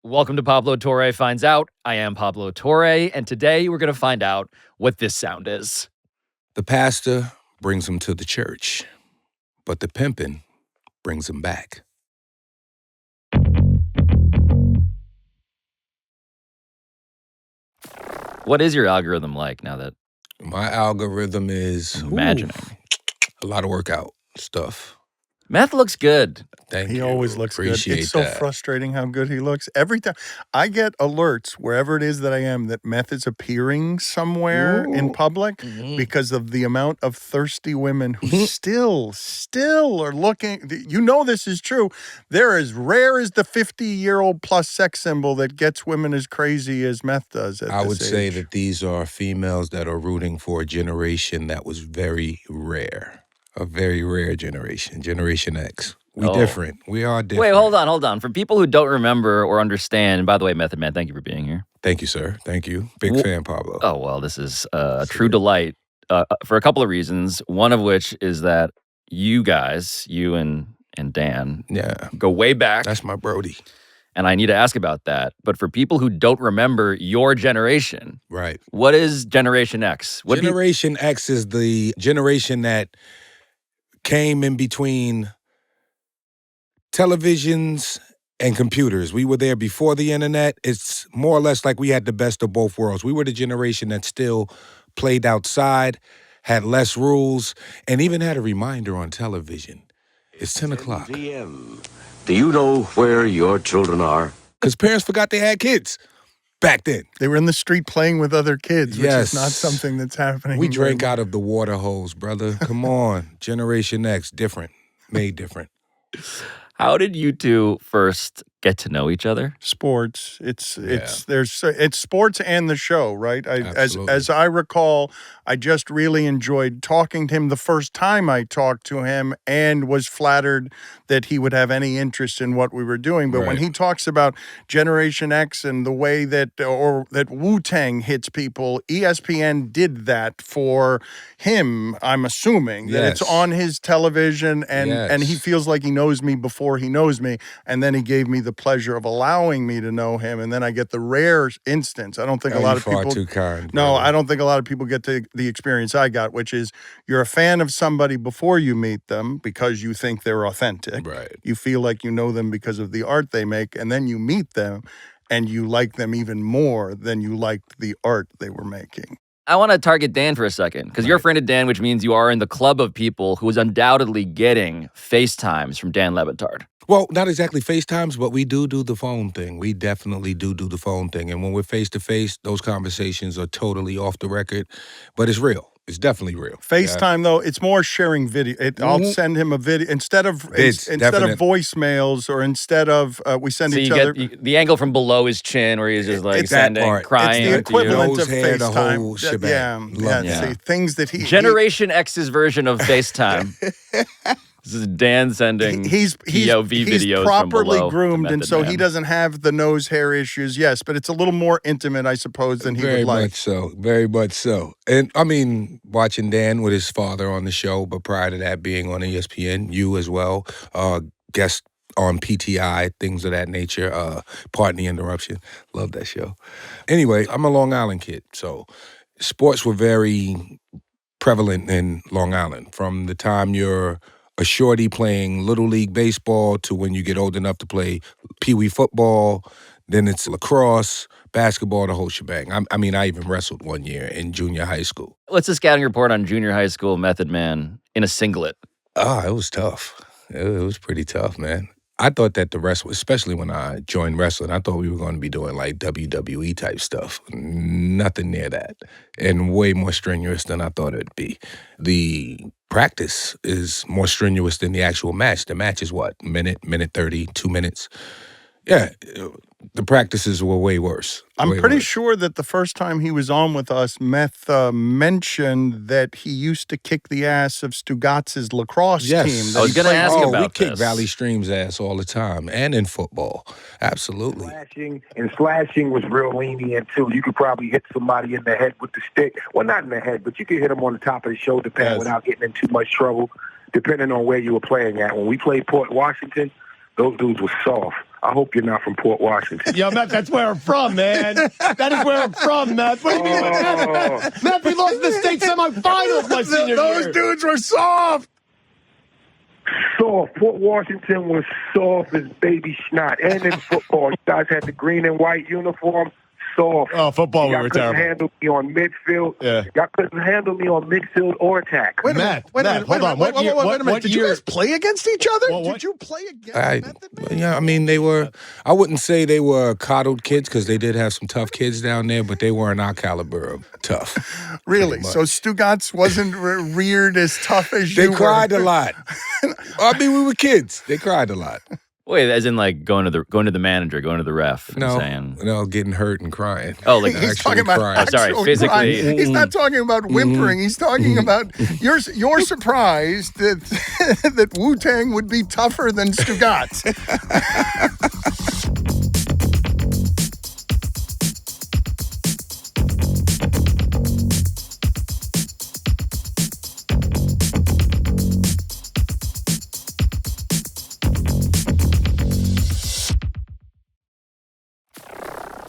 Welcome to Pablo Torre Finds Out. I am Pablo Torre, and today we're going to find out what this sound is. The pastor brings him to the church, but the pimpin' brings him back. What is your algorithm like now that My algorithm is I'm imagining? A lot of workout stuff. Meth looks good. Thank you. He always looks Appreciate good. It's so that. frustrating how good he looks. Every time I get alerts wherever it is that I am that meth is appearing somewhere in public because of the amount of thirsty women who still are looking. You know this is true. They're as rare as the 50-year-old plus sex symbol that gets women as crazy as meth does at I this would say age. that these are females that are rooting for a generation that was very rare. A very rare generation. Generation X. We different. We are different. Wait, hold on. For people who don't remember or understand, and by the way, Method Man, thank you for being here. Thank you, sir. Thank you. Big fan, Pablo. Oh, well, this is a true delight for a couple of reasons. One of which is that you guys, you and Dan, go way back. That's my Brody. And I need to ask about that. But for people who don't remember your generation, right? What is Generation X? Generation X is the generation that came in between televisions and computers. We were there before the internet. It's more or less like we had the best of both worlds. We were the generation that still played outside, had less rules, and even had a reminder on television. It's 10 o'clock. p.m. Do you know where your children are? Because parents forgot they had kids back then. They were in the street playing with other kids, which Yes. is not something that's happening. We drank out of the water hose, brother. Come on. Generation X, different. Made different. How did you two first get to know each other? Sports. It's sports and the show, right? As I recall, I just really enjoyed talking to him the first time I talked to him and was flattered that he would have any interest in what we were doing. But when he talks about Generation X and the way that Wu-Tang hits people, ESPN did that for him, I'm assuming. That it's on his television and he feels like he knows me before he knows me. And then he gave me the pleasure of allowing me to know him. And then I get the rare instance. I don't think a lot of people... Far too kind. No, brother. I don't think a lot of people get the experience I got, which is you're a fan of somebody before you meet them because you think they're authentic. Right. You feel like you know them because of the art they make, and then you meet them and you like them even more than you liked the art they were making. I want to target Dan for a second, because you're a friend of Dan, which means you are in the club of people who is undoubtedly getting FaceTimes from Dan Le Batard. Well, not exactly FaceTimes, but we do the phone thing. We definitely do the phone thing. And when we're face-to-face, those conversations are totally off the record. But it's real. It's definitely real. FaceTime, though, it's more sharing video. I'll send him a video instead of voicemails, or instead of we send each other. The angle from below his chin where he's just like crying. It's the equivalent of hair, FaceTime. The whole shebang. See, things that Generation X's version of FaceTime. This is Dan sending POV videos he's properly from below groomed, and so he doesn't have the nose hair issues. Yes, but it's a little more intimate, I suppose, than he would like. Very much so. Very much so. And I mean, watching Dan with his father on the show, but prior to that being on ESPN, you as well, guest on PTI, things of that nature. Pardon the interruption. Love that show. Anyway, I'm a Long Island kid, so sports were very prevalent in Long Island from the time you're a shorty playing Little League baseball to when you get old enough to play Pee Wee football. Then it's lacrosse, basketball, the whole shebang. I mean, I even wrestled one year in junior high school. What's the scouting report on junior high school Method Man in a singlet? It was tough. It was pretty tough, man. I thought that the wrestling, especially when I joined wrestling, I thought we were going to be doing like WWE type stuff. Nothing near that. And way more strenuous than I thought it'd be. The practice is more strenuous than the actual match. The match is what? Minute 30, 2 minutes. Yeah, the practices were way worse. I'm pretty sure that the first time he was on with us, Meth mentioned that he used to kick the ass of Stugatz's lacrosse team. I was going to ask about we kick Valley Stream's ass all the time, and in football. Absolutely. Slashing was real lenient, too. You could probably hit somebody in the head with the stick. Well, not in the head, but you could hit them on the top of the shoulder pad without getting in too much trouble, depending on where you were playing at. When we played Port Washington, those dudes were soft. I hope you're not from Port Washington. Yo, Matt, that's where I'm from, man. That is where I'm from, Matt. What do you mean? Matt, we lost the state semifinals my senior year. Those dudes were soft. Soft. Port Washington was soft as baby snot. And in football, you guys had the green and white uniform. Soft. Oh, football, we were terrible. Y'all couldn't handle me on midfield. Yeah. Y'all couldn't handle me on midfield or attack. Wait a minute, hold on. What year? Did you guys play against each other? Did you play against Method Man? Yeah, I mean, they were, I wouldn't say they were coddled kids because they did have some tough kids down there, but they weren't our caliber of tough. Really? So Stugatz wasn't reared as tough as you were? They cried a lot. I mean, we were kids. They cried a lot. Wait, as in like going to the manager, going to the ref, and saying no, getting hurt and crying. Oh, like he's talking about physically. Crying. He's not talking about whimpering. He's talking about you're surprised that that Wu-Tang would be tougher than Stugatz.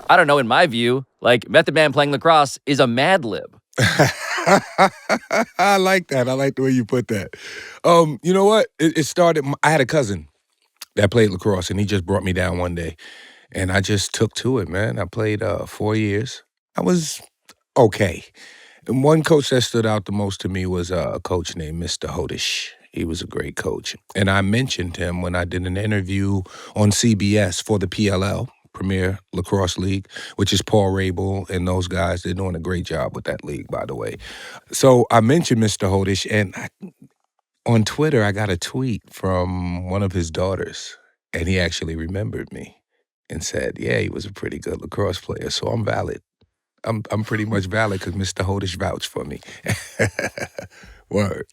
I don't know, in my view, like Method Man playing lacrosse is a Mad Lib. I like that. I like the way you put that. You know what? It started, I had a cousin that played lacrosse, and he just brought me down one day. And I just took to it, man. I played 4 years. I was okay. And one coach that stood out the most to me was a coach named Mr. Hodish. He was a great coach. And I mentioned him when I did an interview on CBS for the PLL, Premier Lacrosse League, which is Paul Rabel and those guys. They're doing a great job with that league, by the way. So I mentioned Mr. Hodish, and on Twitter, I got a tweet from one of his daughters, and he actually remembered me and said, yeah, he was a pretty good lacrosse player, so I'm valid. I'm pretty much valid because Mr. Hodish vouched for me. Word.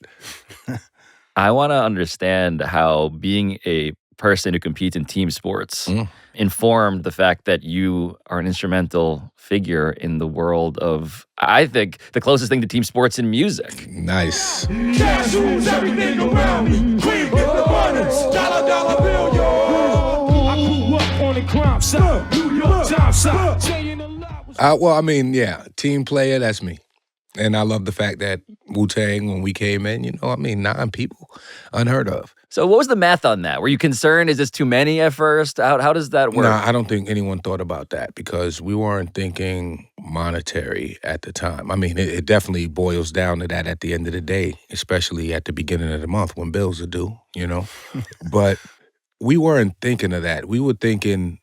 I want to understand how being a person who competes in team sports informed the fact that you are an instrumental figure in the world of, I think, the closest thing to team sports in music. Nice. Cash rules everything around me. Cream get the abundance. Dollar bill, yo. I grew up on the crime side. New York Times side. Well, I mean, yeah, team player, that's me. And I love the fact that Wu-Tang, when we came in, 9 people, unheard of. So what was the math on that? Were you concerned? Is this too many at first? How does that work? No, I don't think anyone thought about that because we weren't thinking monetary at the time. I mean, it definitely boils down to that at the end of the day, especially at the beginning of the month when bills are due, But we weren't thinking of that. We were thinking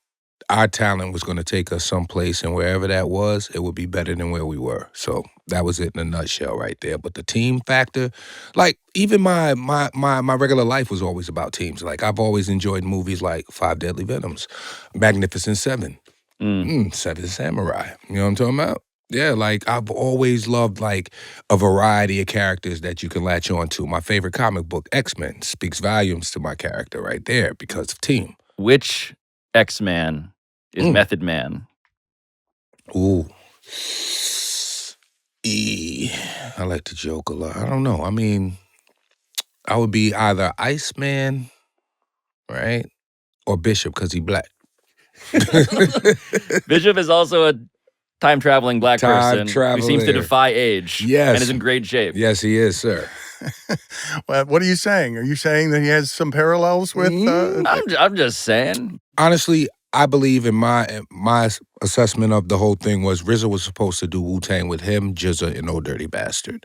our talent was going to take us someplace, and wherever that was, it would be better than where we were. So that was it in a nutshell right there. But the team factor, like even my regular life was always about teams. Like I've always enjoyed movies like Five Deadly Venoms, Magnificent Seven, Seven Samurai. You know what I'm talking about? Yeah, like I've always loved like a variety of characters that you can latch on to. My favorite comic book, X-Men, speaks volumes to my character right there because of team. Which X-Man is Method Man? Ooh. I like to joke a lot. I don't know. I mean, I would be either Iceman, right? Or Bishop because he black. Bishop is also a time-traveling black person who seems to defy age and is in great shape. Yes, he is, sir. Well, what are you saying? Are you saying that he has some parallels with... I'm just saying. Honestly, I believe in my assessment of the whole thing was RZA was supposed to do Wu-Tang with him, Jizza, and Old Dirty Bastard.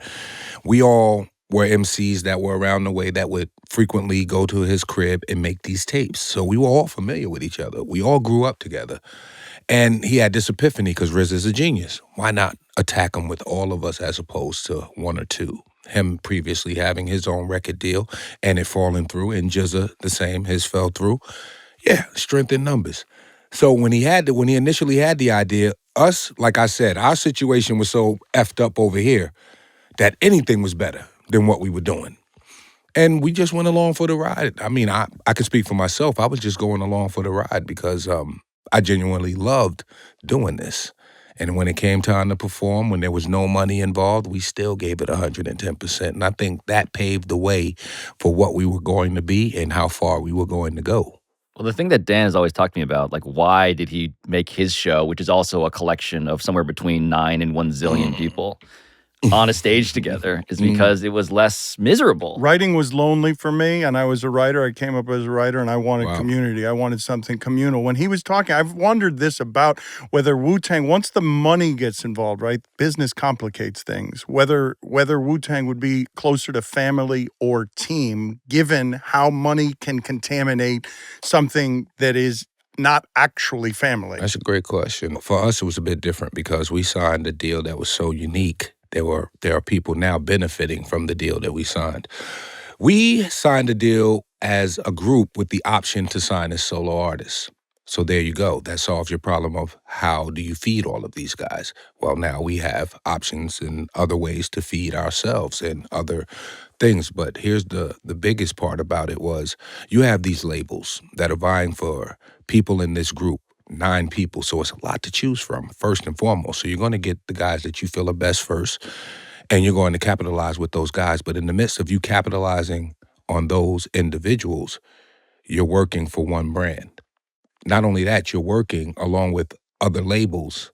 We all were MCs that were around the way that would frequently go to his crib and make these tapes. So we were all familiar with each other. We all grew up together. And he had this epiphany because RZA's a genius. Why not attack him with all of us as opposed to one or two? Him previously having his own record deal and it falling through, and Jizza the same, his fell through. Yeah, strength in numbers. So when he initially had the idea, us, like I said, our situation was so effed up over here that anything was better than what we were doing. And we just went along for the ride. I mean, I can speak for myself. I was just going along for the ride because I genuinely loved doing this. And when it came time to perform, when there was no money involved, we still gave it 110%. And I think that paved the way for what we were going to be and how far we were going to go. Well, the thing that Dan has always talked to me about, like, why did he make his show, which is also a collection of somewhere between 9 and 1 zillion people on a stage together, is because it was less miserable. Writing was lonely for me, and I was a writer. I came up as a writer, and I wanted community. I wanted something communal. When he was talking, I've wondered this about whether Wu-Tang, once the money gets involved, right, business complicates things, whether Wu-Tang would be closer to family or team, given how money can contaminate something that is not actually family. That's a great question. For us, it was a bit different because we signed a deal that was so unique. There are people now benefiting from the deal that we signed. We signed a deal as a group with the option to sign as solo artists. So there you go. That solves your problem of how do you feed all of these guys? Well, now we have options and other ways to feed ourselves and other things. But here's the biggest part about it was you have these labels that are vying for people in this group. 9 people, so it's a lot to choose from, first and foremost. So you're going to get the guys that you feel are best first, and you're going to capitalize with those guys. But in the midst of you capitalizing on those individuals, you're working for one brand. Not only that, you're working along with other labels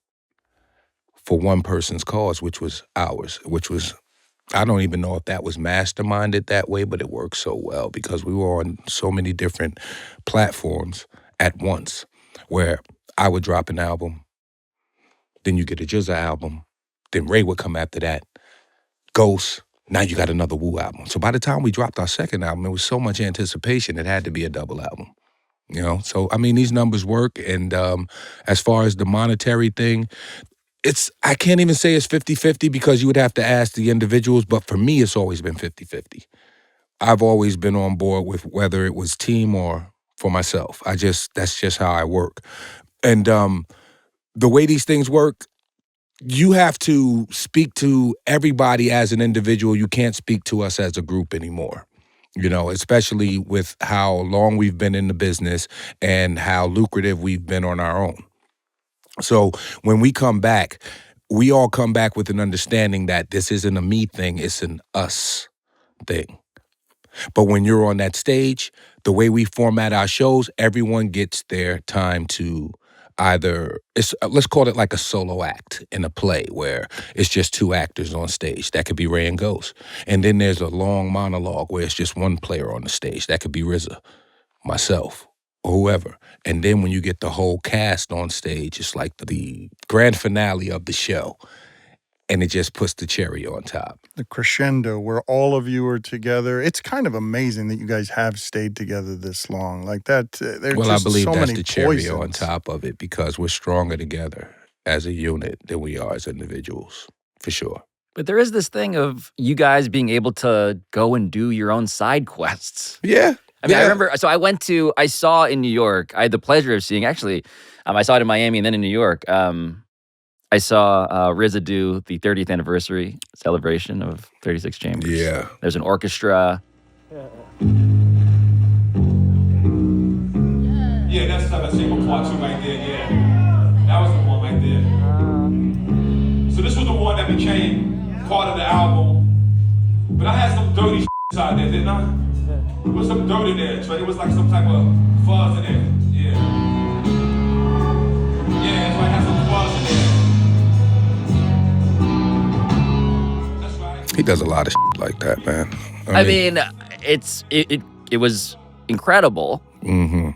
for one person's cause, which was ours, which was, I don't even know if that was masterminded that way, but it worked so well because we were on so many different platforms at once. Where I would drop an album, then you get a Jizza album, then Ray would come after that, Ghost, now you got another Wu album. So by the time we dropped our second album, there was so much anticipation, it had to be a double album, you know? So, I mean, these numbers work, and as far as the monetary thing, I can't even say it's 50-50 because you would have to ask the individuals, but for me, it's always been 50-50. I've always been on board with whether it was team or for myself. That's just how I work. And the way these things work, you have to speak to everybody as an individual. You can't speak to us as a group anymore, you know, especially with how long we've been in the business and how lucrative we've been on our own. So when we come back, we all come back with an understanding that this isn't a me thing, it's an us thing. But when you're on that stage, the way we format our shows, everyone gets their time to either, let's call it like a solo act in a play where it's just 2 actors on stage. That could be Ray and Ghost. And then there's a long monologue where it's just one player on the stage. That could be RZA, myself, or whoever. And then when you get the whole cast on stage, it's like the grand finale of the show. And it just puts the cherry on top. The crescendo where all of you are together. It's kind of amazing that you guys have stayed together this long. Like that, there's well, just I believe so that's many the cherry poisons on top of it because we're stronger together as a unit than we are as individuals, for sure. But there is this thing of you guys being able to go and do your own side quests. Yeah. I mean, I remember, so I saw in New York, I had the pleasure of seeing, actually, I saw it in Miami and then in New York. I saw RZA do the 30th anniversary celebration of 36 Chambers. Yeah. There's an orchestra. Yeah, that's the single part 2 right there, yeah. That was the one right there. So this was the one that became part of the album. But I had some dirty inside there, didn't I? There was some dirt in there, so it was like some type of fuzz in there, yeah. Yeah, so I had some fuzz in there. He does a lot of like that, man. I mean, it was incredible,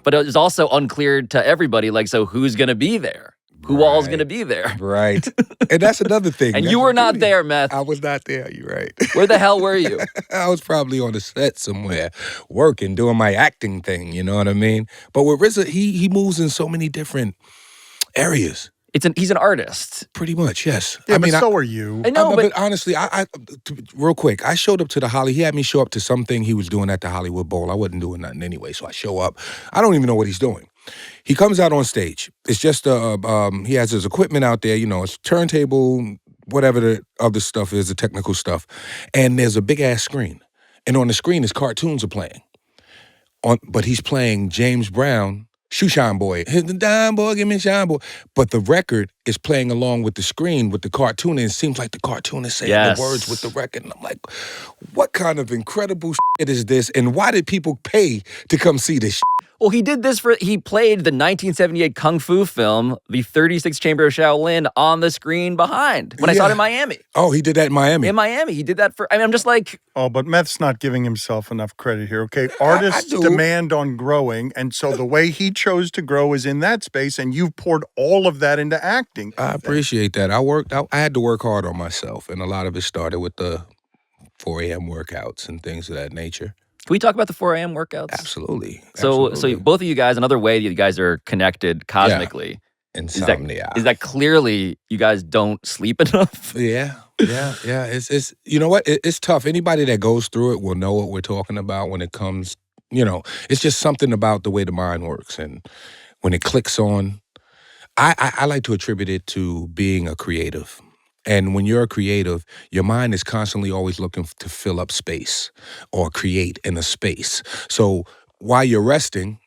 but it was also unclear to everybody, like, so who's going to be there? Who all's going to be there? Right. And that's another thing. And you were not there, Meth. I was not there, you're right. Where the hell were you? I was probably on the set somewhere, working, doing my acting thing, you know what I mean? But with RZA, he moves in so many different areas. He's an artist. Pretty much, yes. Yeah, but so are you. I know, but honestly, real quick, I showed up to the he had me show up to something he was doing at the Hollywood Bowl. I wasn't doing nothing anyway, so I show up. I don't even know what he's doing. He comes out on stage. It's just, he has his equipment out there, you know, it's turntable, whatever the other stuff is, the technical stuff. And there's a big-ass screen. And on the screen, his cartoons are playing. But he's playing James Brown, Shoe Shine Boy. Hit the dime boy, give me a shine boy. But the record is playing along with the screen with the cartoon, and it seems like the cartoon is saying the words with the record. And I'm like, what kind of incredible shit is this? And why did people pay to come see this shit? Well, he did this he played the 1978 Kung Fu film, The 36th Chamber of Shaolin, on the screen behind when I saw it in Miami. Oh, he did that in Miami? In Miami. He did that I'm just like... Oh, but Meth's not giving himself enough credit here, okay? Artists demand on growing, and so the way he chose to grow is in that space, and you've poured all of that into acting. I appreciate that. I had to work hard on myself, and a lot of it started with the 4 a.m. workouts and things of that nature. Can we talk about the 4 a.m. workouts? Absolutely. So both of you guys, another way that you guys are connected cosmically. Insomnia. Is that clearly you guys don't sleep enough? Yeah. It's you know what? It's tough. Anybody that goes through it will know what we're talking about when it comes, it's just something about the way the mind works. And when it clicks on, I like to attribute it to being a creative. And when you're a creative, your mind is constantly always looking to fill up space or create in a space. So while you're resting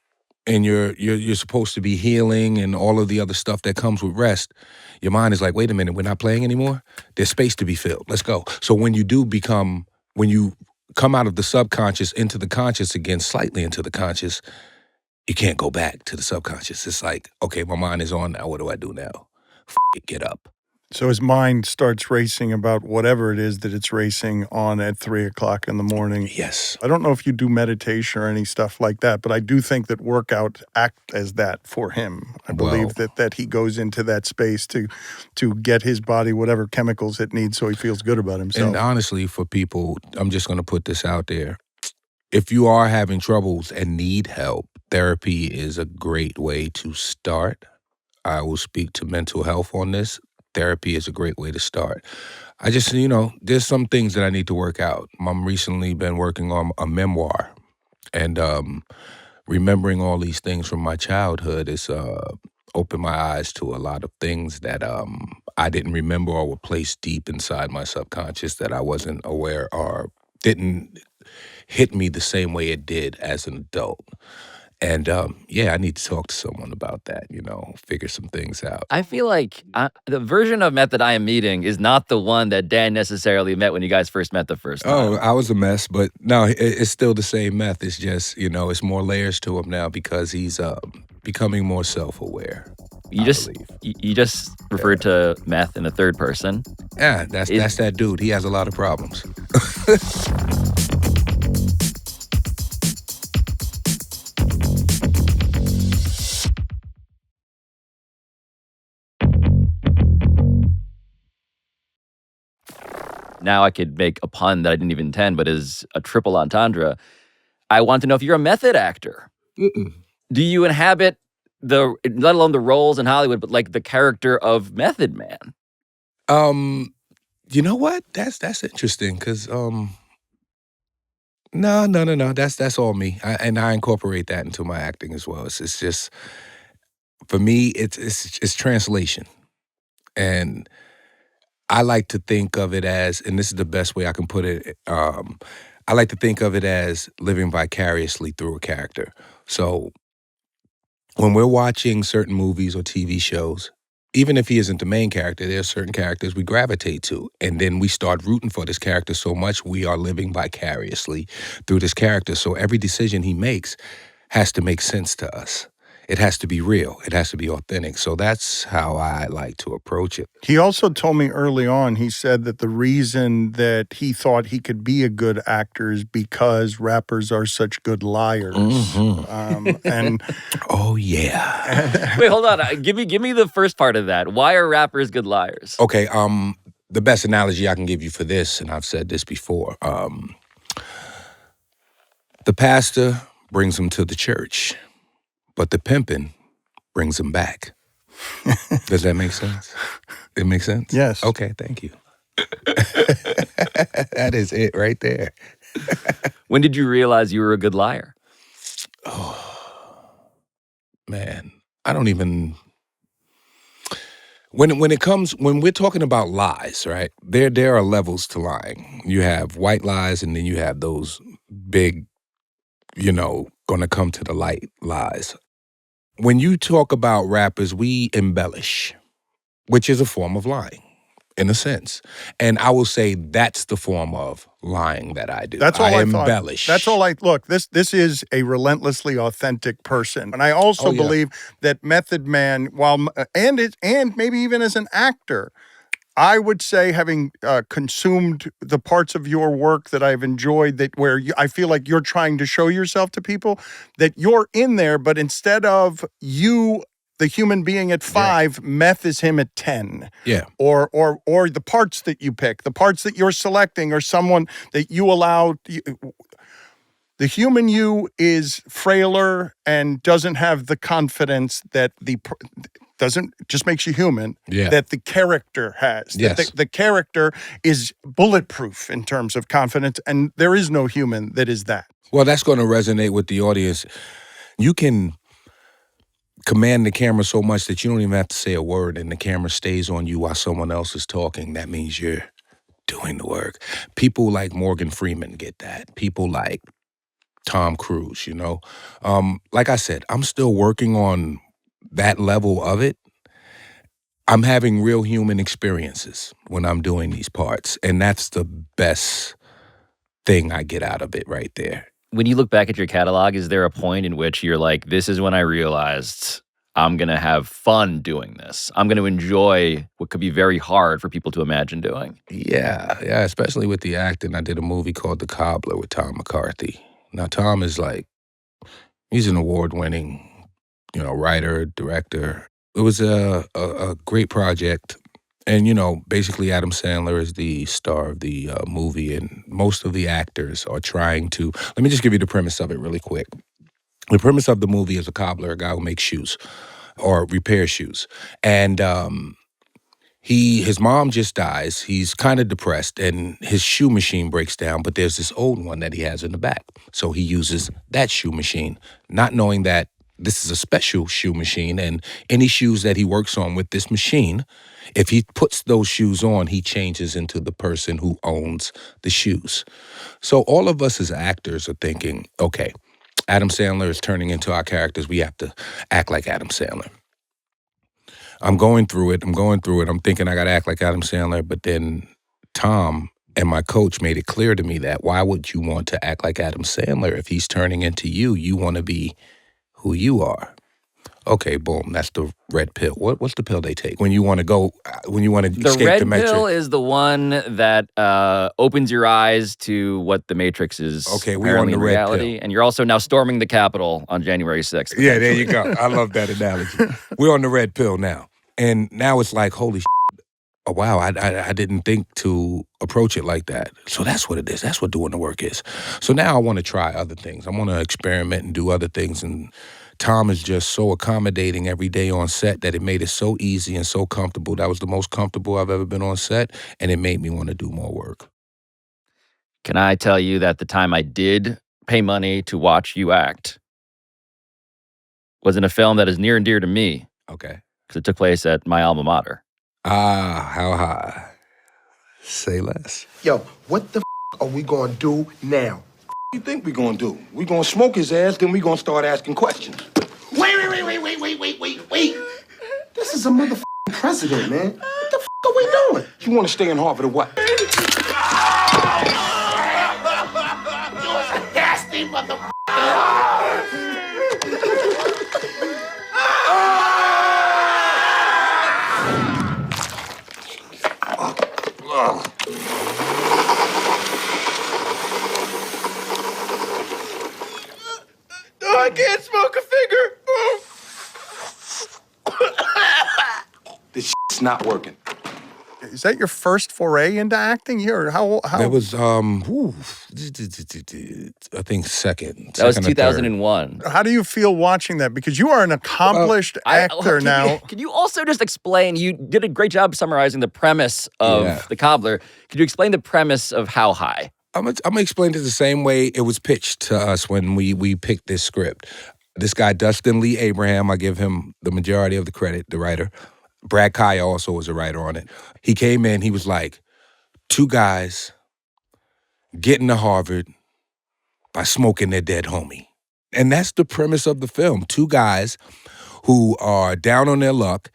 and you're supposed to be healing and all of the other stuff that comes with rest, your mind is like, wait a minute, we're not playing anymore? There's space to be filled. Let's go. So when you come out of the subconscious into the conscious again, slightly into the conscious, you can't go back to the subconscious. It's like, okay, my mind is on now. What do I do now? Get up. So his mind starts racing about whatever it is that it's racing on at 3 o'clock in the morning. Yes. I don't know if you do meditation or any stuff like that, but I do think that workout act as that for him. I believe that he goes into that space to get his body whatever chemicals it needs so he feels good about himself. And honestly, for people, I'm just going to put this out there. If you are having troubles and need help, therapy is a great way to start. I will speak to mental health on this. Therapy is a great way to start. I just, there's some things that I need to work out. I'm recently been working on a memoir, and remembering all these things from my childhood has opened my eyes to a lot of things that I didn't remember or were placed deep inside my subconscious that I wasn't aware or didn't hit me the same way it did as an adult. And I need to talk to someone about that, figure some things out. I feel like the version of Meth that I am meeting is not the one that Dan necessarily met when you guys first met the first time. Oh, I was a mess, but no, it's still the same Meth. It's just, it's more layers to him now because he's becoming more self-aware. You just referred to Meth in the third person. Yeah, that's that dude. He has a lot of problems. Now I could make a pun that I didn't even intend, but is a triple entendre. I want to know if you're a method actor. Mm-mm. Do you inhabit let alone the roles in Hollywood, but like the character of Method Man? You know what? That's interesting because no. That's all me, and I incorporate that into my acting as well. It's just for me, it's translation, and I like to think of it as, and this is the best way I can put it, I like to think of it as living vicariously through a character. So when we're watching certain movies or TV shows, even if he isn't the main character, there are certain characters we gravitate to. And then we start rooting for this character so much, we are living vicariously through this character. So every decision he makes has to make sense to us. It has to be real. It has to be authentic. So that's how I like to approach it. He also told me early on, he said that the reason that he thought he could be a good actor is because rappers are such good liars. Mm-hmm. And oh, yeah. Wait, hold on. Give me the first part of that. Why are rappers good liars? Okay, the best analogy I can give you for this, and I've said this before, the pastor brings him to the church, but the pimpin' brings him back. Does that make sense? It makes sense? Yes. Okay, thank you. That is it right there. When did you realize you were a good liar? Oh, man. I don't even... When we're talking about lies, right? There are levels to lying. You have white lies, and then you have those big, gonna come to the light lies. When you talk about rappers, we embellish, which is a form of lying. in a sense. And I will say that's the form of lying that I do. That's all I thought. Embellish. That's all I look. This is a relentlessly authentic person, and I also believe that Method Man, while and maybe even as an actor, I would say, having consumed the parts of your work that I've enjoyed, I feel like you're trying to show yourself to people, that you're in there, but instead of you, the human being at 5, Meth is him at 10. Yeah. Or the parts that you pick, the parts that you're selecting, or someone that you allow. The human you is frailer and doesn't have the confidence that doesn't just makes you human, that the character has. Yes. That the character is bulletproof in terms of confidence, and there is no human that is that. Well, that's going to resonate with the audience. You can command the camera so much that you don't even have to say a word, and the camera stays on you while someone else is talking. That means you're doing the work. People like Morgan Freeman get that. People like Tom Cruise, you know? Like I said, I'm still working on that level of it. I'm having real human experiences when I'm doing these parts, and that's the best thing I get out of it right there. When you look back at your catalog, is there a point in which you're like, this is when I realized I'm going to have fun doing this. I'm going to enjoy what could be very hard for people to imagine doing? Yeah, especially with the acting. I did a movie called The Cobbler with Tom McCarthy. Now, Tom is he's an award-winning, writer, director. It was a great project. And, basically Adam Sandler is the star of the movie, and most of the actors are trying to... Let me just give you the premise of it really quick. The premise of the movie is a cobbler, a guy who makes shoes or repairs shoes. And his mom just dies. He's kind of depressed, and his shoe machine breaks down, but there's this old one that he has in the back. So he uses that shoe machine, not knowing that this is a special shoe machine, and any shoes that he works on with this machine, if he puts those shoes on, he changes into the person who owns the shoes. So all of us as actors are thinking, okay, Adam Sandler is turning into our characters. We have to act like Adam Sandler. I'm going through it. I'm thinking I got to act like Adam Sandler, but then Tom and my coach made it clear to me that why would you want to act like Adam Sandler if he's turning into you? You want to be who you are. Okay, boom, that's the red pill. What's the pill they take when you want to escape the Matrix? The red pill is the one that opens your eyes to what the Matrix is. Okay, we're on the red reality, pill. and you're also now storming the Capitol on January 6th. Yeah, there you go. I love that analogy. We're on the red pill now. And now it's like, holy shit. Oh, wow, I didn't think to approach it like that. So that's what it is. That's what doing the work is. So now I want to try other things. I want to experiment and do other things. And Tom is just so accommodating every day on set that it made it so easy and so comfortable. That was the most comfortable I've ever been on set, and it made me want to do more work. Can I tell you that the time I did pay money to watch you act was in a film that is near and dear to me? Okay. Because it took place at my alma mater. Ah, how high? Say less. Yo, what the are we gonna do now? What do you think we gonna do? We gonna smoke his ass, then we gonna start asking questions. Wait. This is a motherfucking president, man. What the are we doing? You wanna stay in Harvard or what? You're a nasty motherfucker. I can't smoke a finger. This shit's not working. Is that your first foray into acting? How? That was, I think second. That was 2001. How do you feel watching that? Because you are an accomplished actor now. Can you also just explain, you did a great job summarizing the premise of The Cobbler. Could you explain the premise of How High? I'm gonna explain it the same way it was pitched to us when we picked this script. This guy, Dustin Lee Abraham, I give him the majority of the credit, the writer. Brad Kaya also was a writer on it. He came in, he was like, 2 guys getting to Harvard by smoking their dead homie. And that's the premise of the film. 2 guys who are down on their luck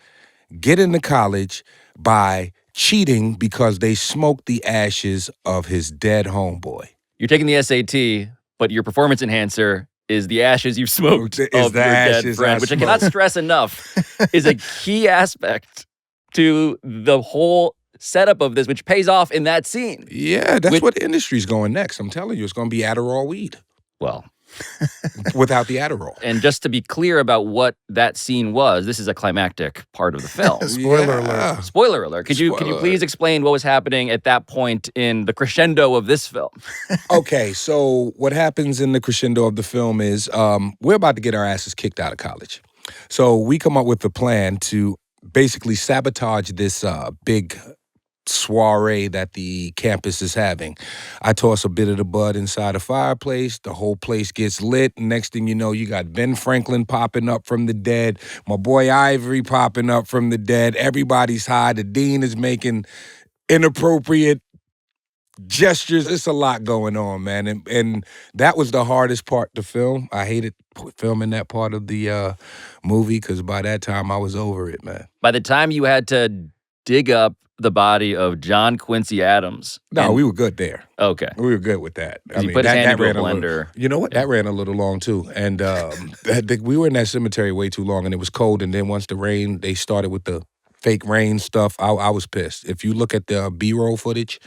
get into college by cheating because they smoked the ashes of his dead homeboy. You're taking the SAT, but your performance enhancer is the ashes you've smoked of your dead friend, which I cannot stress enough is a key aspect to the whole setup of this, which pays off in that scene. Yeah, that's what the industry's going next. I'm telling you, it's going to be Adderall weed. Well, without the Adderall. And just to be clear about what that scene was, this is a climactic part of the film. Spoiler alert. Spoiler alert. Could you please explain what was happening at that point in the crescendo of this film? Okay, so what happens in the crescendo of the film is we're about to get our asses kicked out of college. So we come up with a plan to basically sabotage this big soiree that the campus is having. I toss a bit of the bud inside a fireplace. The whole place gets lit. Next thing you know, you got Ben Franklin popping up from the dead. My boy Ivory popping up from the dead. Everybody's high. The dean is making inappropriate gestures. It's a lot going on, man. And that was the hardest part to film. I hated filming that part of the movie because by that time I was over it, man. By the time you had to dig up the body of John Quincy Adams. No, we were good there. Okay. We were good with that. I mean, put his hand into a blender. You know what? That ran a little long, too. And we were in that cemetery way too long, and it was cold. And then once the rain, they started with the fake rain stuff. I was pissed. If you look at the B-roll footage,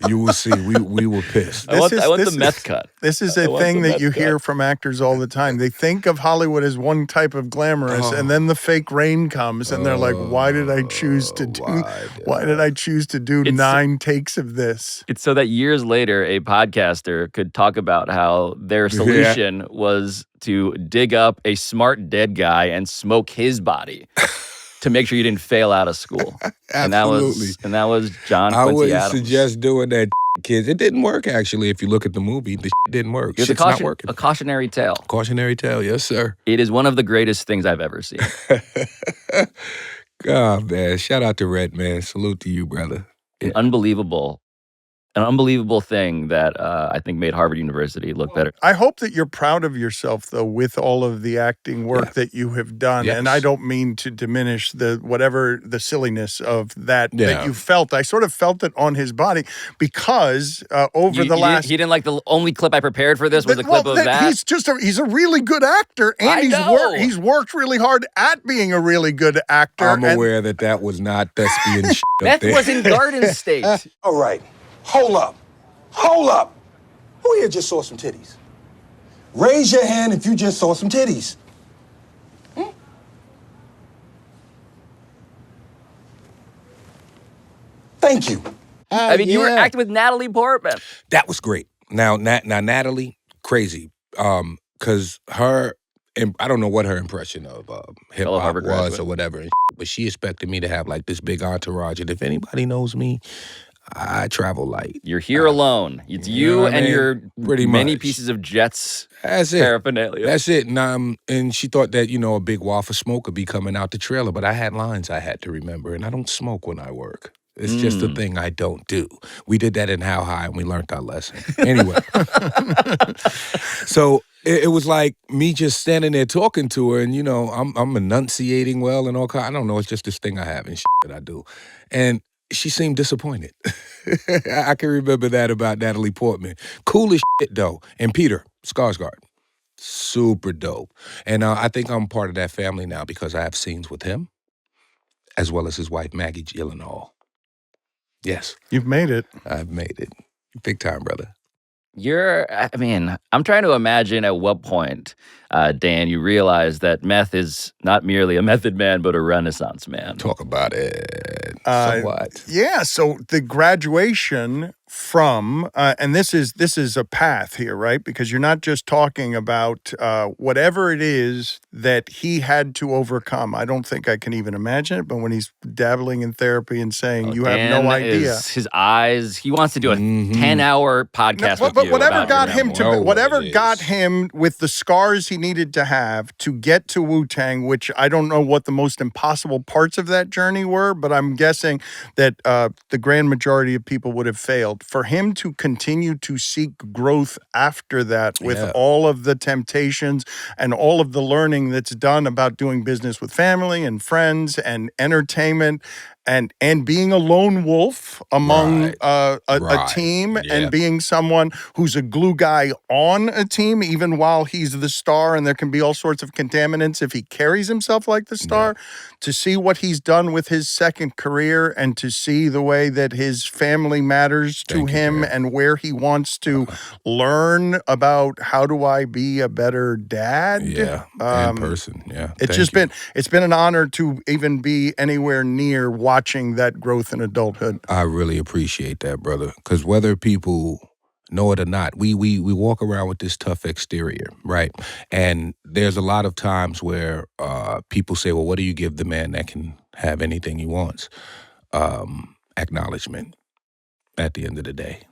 you will see we were pissed. I want the meth cut. This is a thing that you hear from actors all the time. They think of Hollywood as one type of glamorous, and then the fake rain comes, and they're like, "Why did I choose to do? Why did I choose to do 9 takes of this?" It's so that years later, a podcaster could talk about how their solution was to dig up a smart dead guy and smoke his body. To make sure you didn't fail out of school. Absolutely. And that was John Quincy Adams. I wouldn't Adams. suggest doing that, kids. It didn't work, actually. If you look at the movie, the didn't work. It's not working. A cautionary tale. Cautionary tale, yes, sir. It is one of the greatest things I've ever seen. God, man. Shout out to Red, man. Salute to you, brother. Yeah. An unbelievable thing that I think made Harvard University look better. I hope that you're proud of yourself, though, with all of the acting work that you have done. Yes. And I don't mean to diminish the silliness of that you felt. I sort of felt it on his body because he didn't like the only clip I prepared for this was a clip of that. He's a really good actor, and he's worked really hard at being a really good actor. I'm aware that was not thespian shit. Beth was in Garden State. All right. Hold up. Who here just saw some titties? Raise your hand if you just saw some titties. Thank you. I mean, you were acting with Natalie Portman. That was great. Now Natalie, crazy. Because her, I don't know what her impression of hip-hop was or whatever, but she expected me to have like this big entourage. And if anybody knows me, I travel light. You're here alone. It's you and your many pieces of Jets paraphernalia. That's it. And she thought that, a big waft of smoke would be coming out the trailer, but I had lines I had to remember, and I don't smoke when I work. It's just a thing I don't do. We did that in How High, and we learned our lesson. Anyway. So it was like me just standing there talking to her, and, I'm enunciating well and all kinds. I don't know. It's just this thing I have and shit that I do. And she seemed disappointed. I can remember that about Natalie Portman. Cool as shit, though. And Peter Skarsgård, super dope. And I think I'm part of that family now because I have scenes with him, as well as his wife, Maggie Gyllenhaal. Yes. You've made it. I've made it. Big time, brother. I'm trying to imagine at what point, Dan, you realize that meth is not merely a method man, but a Renaissance man. Talk about it. So what? Yeah, so the graduation from, and this is a path here, right? Because you're not just talking about whatever it is that he had to overcome. I don't think I can even imagine it, but when he's dabbling in therapy and saying, you have no idea. His eyes, he wants to do a 10-hour podcast with but you. Whatever got him with the scars he needed to have to get to Wu-Tang, which I don't know what the most impossible parts of that journey were, but I'm guessing that the grand majority of people would have failed. For him to continue to seek growth after that with all of the temptations and all of the learning that's done about doing business with family and friends and entertainment and being a lone wolf among a team, and being someone who's a glue guy on a team, even while he's the star, and there can be all sorts of contaminants if he carries himself like the star. To see what he's done with his second career, and to see the way that his family matters to him, and where he wants to learn about how do I be a better dad. In person. It's been an honor to even be anywhere near watching that growth in adulthood. I really appreciate that, brother, because whether people know it or not, we walk around with this tough exterior, right? And there's a lot of times where people say, well, what do you give the man that can have anything he wants? Acknowledgement at the end of the day,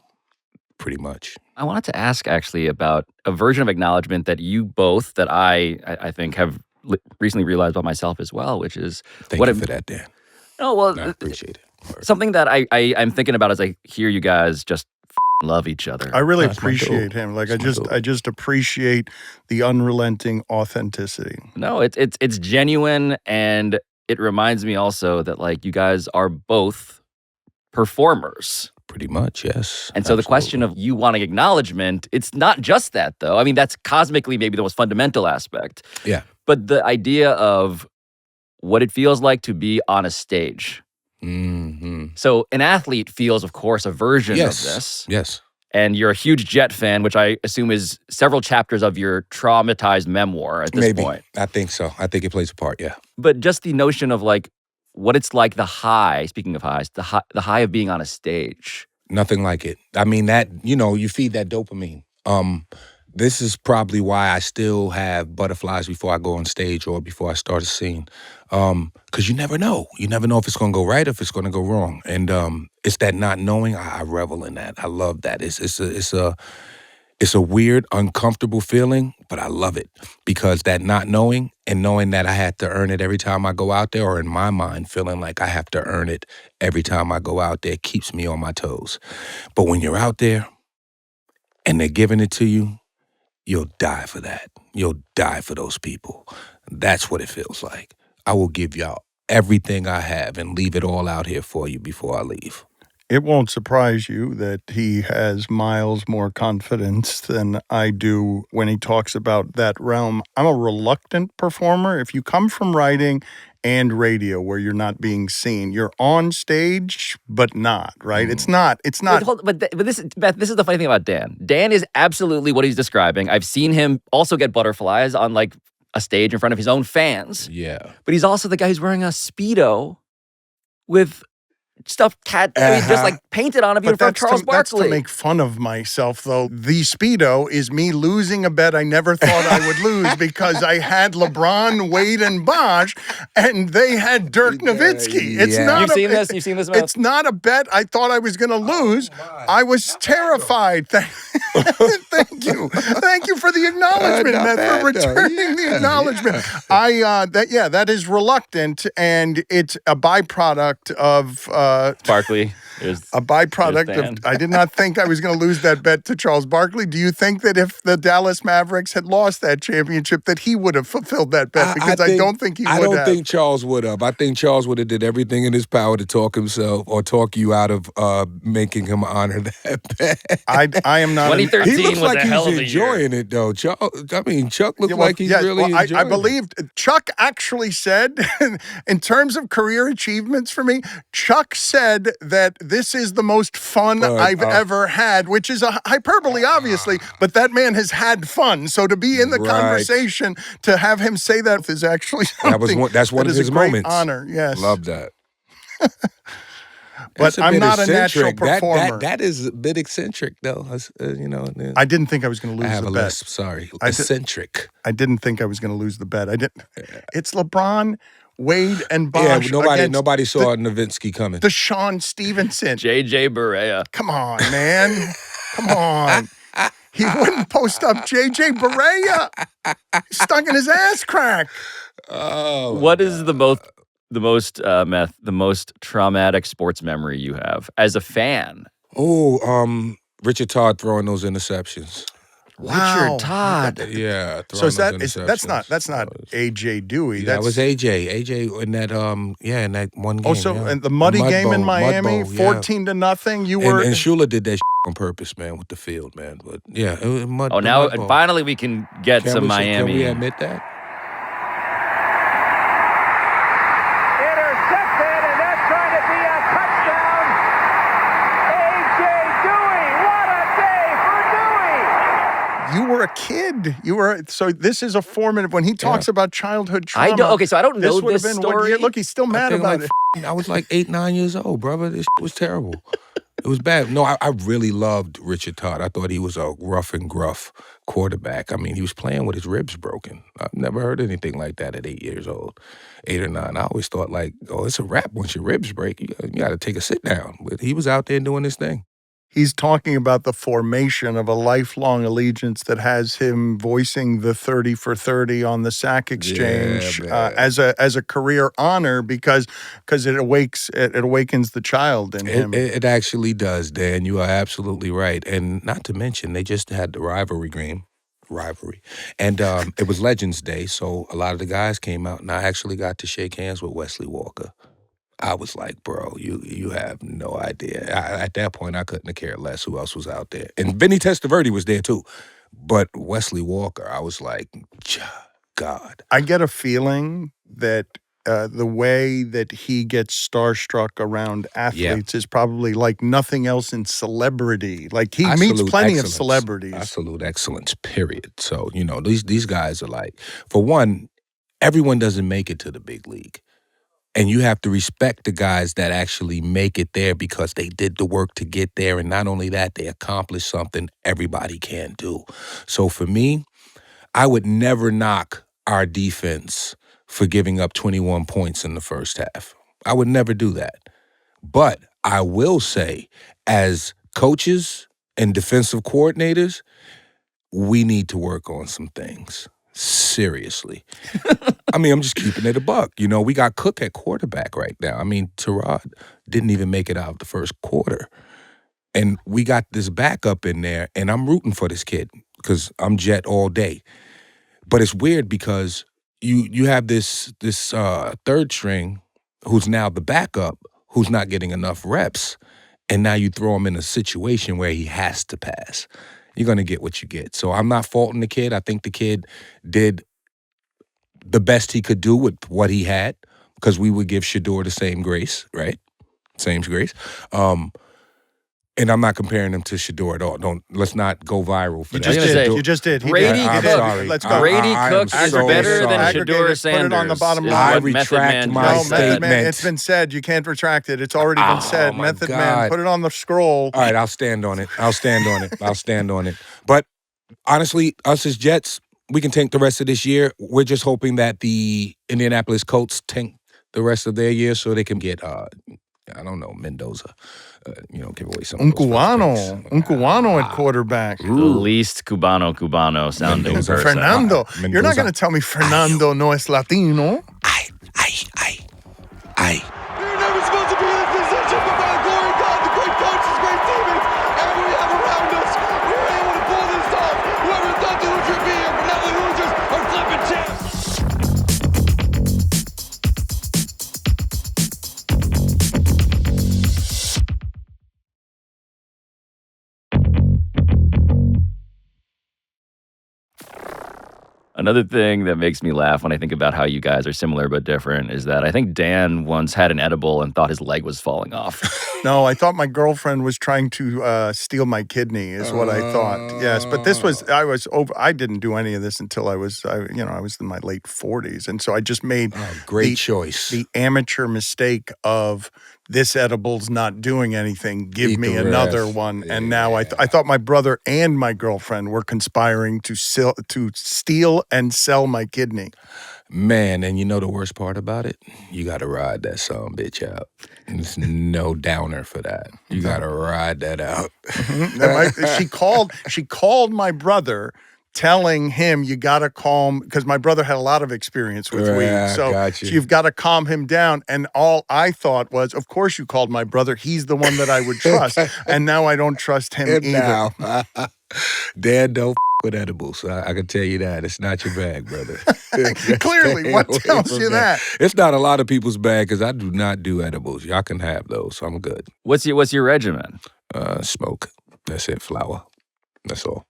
pretty much. I wanted to ask actually about a version of acknowledgement that you both, that I think have recently realized about myself as well, which is Thank you for that, Dan. Oh, well, I appreciate it. Something that I'm thinking about as I hear you guys just love each other. I really appreciate him. Like, I just appreciate the unrelenting authenticity. No, it's genuine, and it reminds me also that, like, you guys are both performers. Pretty much, yes. And so the question of you wanting acknowledgement, it's not just that, though. I mean, that's cosmically maybe the most fundamental aspect. Yeah. But the idea of what it feels like to be on a stage. Mm-hmm. So an athlete feels, of course, a version of this. Yes. And you're a huge Jet fan, which I assume is several chapters of your traumatized memoir at this point. I think so. I think it plays a part, yeah. But just the notion of, like, what it's like, the high, speaking of highs, the high of being on a stage. Nothing like it. I mean, that, you feed that dopamine. This is probably why I still have butterflies before I go on stage or before I start a scene. Because you never know. You never know if it's going to go right or if it's going to go wrong. And it's that not knowing. I revel in that. I love that. It's a weird, uncomfortable feeling, but I love it because that not knowing and knowing that I had to earn it every time I go out there, or in my mind, feeling like I have to earn it every time I go out there, keeps me on my toes. But when you're out there and they're giving it to you, you'll die for that. You'll die for those people. That's what it feels like. I will give y'all everything I have and leave it all out here for you before I leave. It won't surprise you that he has miles more confidence than I do when he talks about that realm. I'm a reluctant performer. If you come from writing and radio where you're not being seen, you're on stage, but not, right? It's not. But this is the funny thing about Dan. Dan is absolutely what he's describing. I've seen him also get butterflies on, like, a stage in front of his own fans. Yeah. But he's also the guy who's wearing a Speedo with stuffed cat, just like painted on him in front of Charles Barkley. That's to make fun of myself, though. The Speedo is me losing a bet I never thought I would lose because I had LeBron, Wade, and Bosh, and they had Dirk Nowitzki. It's not. You've seen this? It's not a bet I thought I was going to lose. I was terrified. Thank you. Thank you for the acknowledgement, for returning the acknowledgement. That is reluctant, and it's a byproduct of. Barkley. A byproduct of, I did not think I was going to lose that bet to Charles Barkley. Do you think that if the Dallas Mavericks had lost that championship that he would have fulfilled that bet? Because I don't think he would have. I don't think Charles would have. I think Charles would have did everything in his power to talk himself or talk you out of making him honor that bet. I am not. 2013 he looks was like a hell he's of a enjoying year. it, though. Chuck looked like he's really enjoying I believed Chuck actually said, in terms of career achievements for me, Chuck said that this is the most fun I've ever had, which is a hyperbole, obviously, but that man has had fun. So to be in the conversation, to have him say that is actually something that's one of his moments. Honor, yes. Love that. But I'm not a natural performer. That is a bit eccentric, though. I didn't think I was going to lose the bet. Lisp, sorry. Eccentric. I didn't think I was going to lose the bet. I didn't. It's LeBron, Wade, and Bosh. Yeah, nobody saw Nowitzki coming. Deshaun Stevenson. JJ Barea. Come on, man. Come on. He wouldn't post up JJ Barea. Stuck in his ass crack. Oh. What is the most traumatic sports memory you have as a fan? Oh, Richard Todd throwing those interceptions. Richard Todd. Yeah. So is throwing those that's not interceptions. AJ Dewey. That was AJ. AJ in that in that one game. Also, yeah. and the muddy Mud game Bowl, in Mud Miami, Bowl, yeah. 14-0. You were and Shula did that on purpose, man, with the field, man. But yeah, it was Mud. Oh, the now Mud Bowl. finally we can get some Miami. Can we admit that? Intercepted, and that's trying to be a touchdown. AJ Dewey, what a day for Dewey! You were a kid. So this is a formative. When he talks about childhood trauma, So I don't know this would have this been story. Look, he's still mad about it. I was like 8, 9 years old, brother. This was terrible. It was bad. No, I really loved Richard Todd. I thought he was a rough and gruff quarterback. I mean, he was playing with his ribs broken. I've never heard anything like that at 8 years old, 8 or 9. I always thought like, oh, it's a wrap once your ribs break. You got to take a sit down. But he was out there doing his thing. He's talking about the formation of a lifelong allegiance that has him voicing the 30 for 30 on the sack exchange as a career honor because it awakens the child in him. It actually does, Dan. You are absolutely right. And not to mention, they just had the rivalry. And it was Legends Day, so a lot of the guys came out, and I actually got to shake hands with Wesley Walker. I was like, bro, you have no idea. At that point, I couldn't have cared less who else was out there. And Vinny Testaverde was there too. But Wesley Walker, I was like, God. I get a feeling that the way that he gets starstruck around athletes is probably like nothing else in celebrity. Like he meets plenty of celebrities. Absolute excellence, period. So, these guys are like, for one, everyone doesn't make it to the big league. And you have to respect the guys that actually make it there because they did the work to get there. And not only that, they accomplished something everybody can do. So for me, I would never knock our defense for giving up 21 points in the first half. I would never do that. But I will say, as coaches and defensive coordinators, we need to work on some things. Seriously. I mean, I'm just keeping it a buck. We got Cook at quarterback right now. I mean, Terod didn't even make it out of the first quarter. And we got this backup in there, and I'm rooting for this kid because I'm Jet all day. But it's weird because you have this third string who's now the backup who's not getting enough reps, and now you throw him in a situation where he has to pass. You're going to get what you get. So I'm not faulting the kid. I think the kid did the best he could do with what he had because we would give Shador the same grace, right? Same grace. And I'm not comparing him to Shador at all. Let's not go viral for that. You just did. Brady I'm sorry. Let's go. Brady Cook is better than Shador Aggregators, Sanders. Put it on the bottom line. I retract my Method statement. Man, it's been said. You can't retract it. It's already been said. My Method God. Man, put it on the scroll. All right, I'll stand on it. But honestly, us as Jets, we can tank the rest of this year. We're just hoping that the Indianapolis Colts tank the rest of their year so they can get, Mendoza. Give away some. Un Cubano at quarterback. The least Cubano sounding person. Fernando. You're not going to tell me Fernando no es Latino. You're never supposed to be in this position, but by the glory of God, the great coaches, great teammates, and we have around us, we're able to pull this off. Whoever thought the Hoosiers would be here, but now the Hoosiers are flipping champs. Another thing that makes me laugh when I think about how you guys are similar but different is that I think Dan once had an edible and thought his leg was falling off. No, I thought my girlfriend was trying to steal my kidney is what I thought. Yes, but I didn't do any of this until I was in my late 40s. And so I just made choice. The amateur mistake of this edible's not doing anything. Give me another one. Yeah. And now I thought my brother and my girlfriend were conspiring to steal and sell my kidney. Man, and you know the worst part about it? You got to ride that son bitch out. There's no downer for that. You got to ride that out. She called my brother telling him you got to calm, because my brother had a lot of experience with weed. So you've got to calm him down. And all I thought was, of course you called my brother. He's the one that I would trust. And now I don't trust him either. Dad, don't with edibles. I can tell you that. It's not your bag, brother. Clearly, what tells you that? It's not a lot of people's bag because I do not do edibles. Y'all can have those, so I'm good. What's your regimen? Smoke. That's it. Flower. That's all.